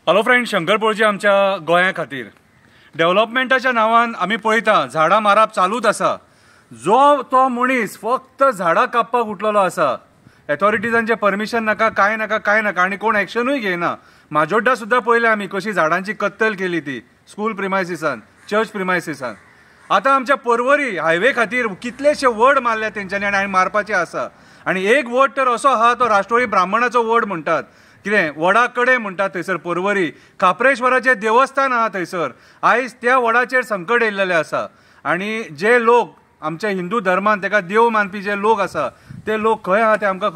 Hello friend, Shankar पळजी आमच्या गोंया खातीर डेव्हलपमेंटाच्या नांवान आमी पळयता झाडां मारप चालूच आसा। जो तो मनीस फक्त झाडां कापपाक उठलेलो आसा। अथॉरिटीजांचे परमिशन नाका, काय नाका, काय नाका, आनी कोण एक्शनूय घेयना। माजोड्डा सुद्दां पळयलें आमी कशी झाडांची कत्तल केली ती स्कूल प्रिमायसिसान, चर्च प्रिमायसिसान। आतां आमच्या पर्वरी हायवे खातीर कितलेशे वड मारल्या तेंच्यांनी आनी मारपाचे आसा। आनी एक वड तर असो आहा तो राष्ट्रवादी ब्राह्मणाचो वड म्हणटात। कितें वडा कडे म्हणटात थंयसर पर्वरी खापरेश्वराचें देवस्थान आहा थंयसर। आयज त्या वडाचेर संकट येयल्लेलें आसा आनी जे लोक आमच्या हिंदू धर्मान तेका देव मानपी जे लोक आसा ते लोक खंय आहा ते आमकां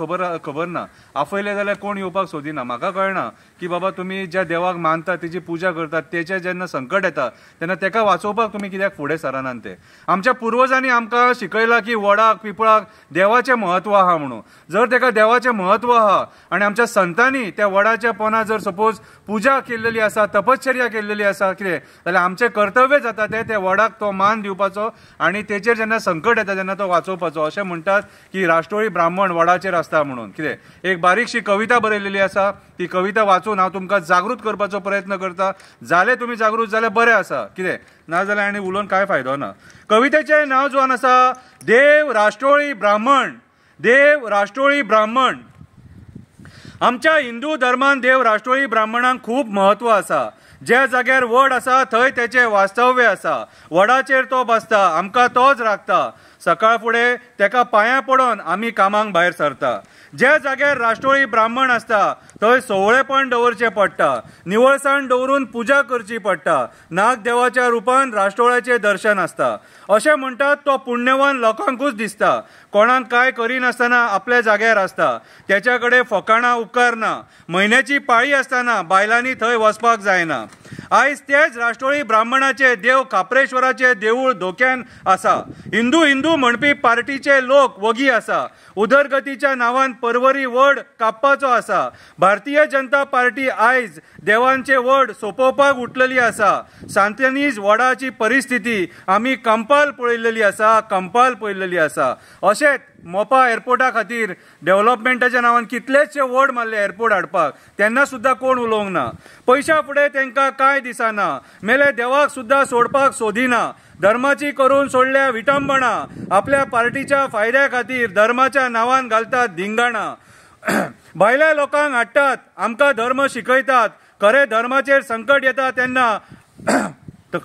खबर ना। आपयले जाल्यार कोण येवपाक सोदिना। म्हाका कळना की बाबा तुमी ज्या देवाक मानता तेजी पुजा करतात तेचे जेन्ना संकट येता तेन्ना तेका वाचोवपाक तुमी कित्याक फुडें सरनात ते। आमच्या पुर्वजांनी आमकां शिकयलां की वडाक पिपळाक देवाचें महत्व आहा म्हणून। जर तेका देवाचें महत्व आहा आनी आमच्या संतांनी त्या वडाच्या पोंदा जर सपोज पुजा केल्लेली आसा, तपश्चर्या केल्लेली आसा कितें जाल्यार आमचें कर्तव्य जाता ते वडाक तो मान दिवपाचो आनी तेचेर जेन्ना संकट येता तेन्ना तो वाचोवपाचो। अशें म्हणटात की राष्ट्रवादी ब्राह्मण वडाचेर आसता म्हणून। कितें एक बारीकशी कविता बरयलेली आसा, ती कविता वाचून हांव तुमकां जागृत करपाचो प्रयत्न करता। जाले तुमी जागृत जाल्यार बरें आसा, कितें नाजाल्यार आनी उलोवन कांय फायदो ना। कवितेचें नांव जोन आसा देव राष्ट्रवादी ब्राह्मण। देव राष्ट्रवादी ब्राह्मण। आमच्या हिंदू धर्मान देव राष्ट्रवादी ब्राह्मणांक खूब महत्व आसा। ज्या जाग्यार वड आसा थंय तेचें वास्तव्य आसा। वडाचेर तो बसता, आमकां तोच राखता। सकाळ फुडें तेका पांयां पडोन आमी कामाक भायर सरता। ज्या जाग्यार राष्ट्रवादी ब्राह्मण आसता थंय सोवळेपण दवरचें पडटा, निवळसाण दवरून पुजा करची पडटा। नाग देवाच्या रुपान राष्ट्रवाद्याचें दर्शन आसता। अशें म्हणटात तो पुण्यवान लोकांकूच दिसता। कोणाक काय करिनासतना आपल्या जाग्यार आसता। त्याच्या कडेन फकाणां उपकारना। म्हयन्याची पाळी आसतना बायलांनी थंय वचपाक जायना। आयज तेच राष्ट्रवादी ब्राह्मणाचे देव खापरेश्वराचे देवूळ धोक्यान आसा। हिंदू हिंदू म्हणपी पार्टीचे लोक वगी आसा। उदरगतीच्या नांवान पर्वरी वड कापपाचो आसा। भारतीय जनता पार्टी आयज देवांचे वड सोंपोवपाक उठलेली आसा। सांतनीज वडाची परिस्थिती आमी कंपाल पळयल्लेली आसा, कंपाल पळयल्लेली आसा। अशेंच मोपा एअरपोर्टा खातीर डेव्हलपमेंटाच्या नांवान कितलेशे वड मारले एअरपोर्ट हाडपाक, तेन्ना सुद्दां कोण उलोवंक ना। पयशा फुडें तांकां काय दिसना। मेले देवाक सुद्दां सोडपाक सोदिना। धर्माची करून सोडल्या विटंबना। आपल्या पार्टीच्या फायद्या खातीर धर्माच्या नांवान घालतात धिंगाणा। भायल्या लोकांक हाडटात, आमकां धर्म शिकयतात। खरे धर्माचेर संकट येता तेन्ना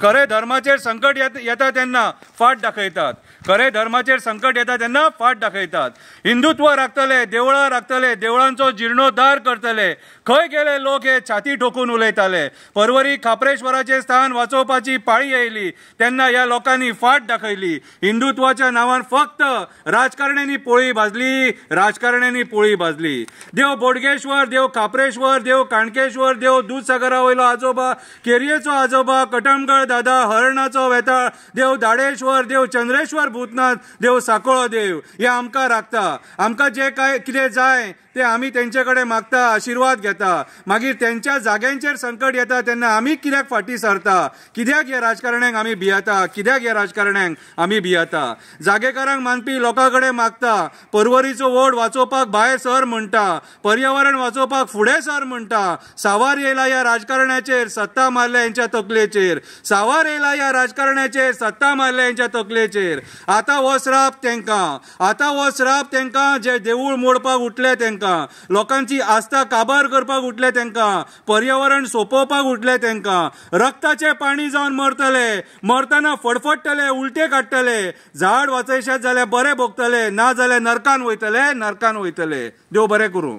खरे धर्माचेर संकट येता तेन्ना फाट दाखयतात। खरे धर्माचेर संकट येता तेन्ना फाट दाखयतात। हिंदुत्व राखतले, देवळां राखतले, देवळांचो जिर्णोद्धार करतले। खंय गेले लोक हे छाती ठोकून उलयताले। पर्वरी खापरेश्वराचें स्थान वाचोवपाची पाळी येयली तेन्ना ह्या लोकांनी फाट दाखयली। हिंदुत्वाच्या नांवान फक्त राजकारण्यांनी पोळी भाजली, राजकारण्यांनी पोळी भाजली। देव बोडगेश्वर, देव खापरेश्वर, देव काणकेश्वर, देव दूधसागरा वयलो आजोबा, केरयेचो आजोबा, कटमगड दादा, हरणाचो वेताळ, देव दाडेश्वर, देव चंद्रेश्वर भूतनाथ, देव साकोळो देव हे आमकां राखता। आमकां जे काय कितें जाय ते आमी तेंचे कडेन मागता, आशिर्वाद घेता। मागीर तेंच्या जाग्यांचेर संकट येता तेन्ना आमी कित्याक फाटीं सरता? कित्याक ह्या राजकारण्यांक आमी भियेता? कित्याक ह्या राजकारण्यांक आमी भियेता? जागेकारांक मानपी लोकां कडेन मागता। पर्वरीचो वड वाचोवपाक भायर सर म्हणटा, पर्यावरण वाचोवपाक फुडें सर म्हणटा। सावार येयला ह्या राजकारण्याचेर, सत्ता मारल्या हेंच्या तकलेचेर। सावार येयला ह्या राजकारण्याचेर, सत्ता मारल्या हेंच्या तकलेचेर। आतां हो श्राप तेंकां, आतां हो श्राप तेंकां जे देवूळ मोडपाक उठले तेंकां, लोकांची आस्था काबार करपाक उठले तेंकां, पर्यावरण सोंपोवपाक उठले तेंकां। रक्ताचे पाणी जावन मरतले, मरतना फडफडटले, उलटे काडटले। झाड वाचयशात जाल्यार बरे भोगतले, ना जाल्यार नरकान वयतले, नरकान वयतले। देव बरें करूं।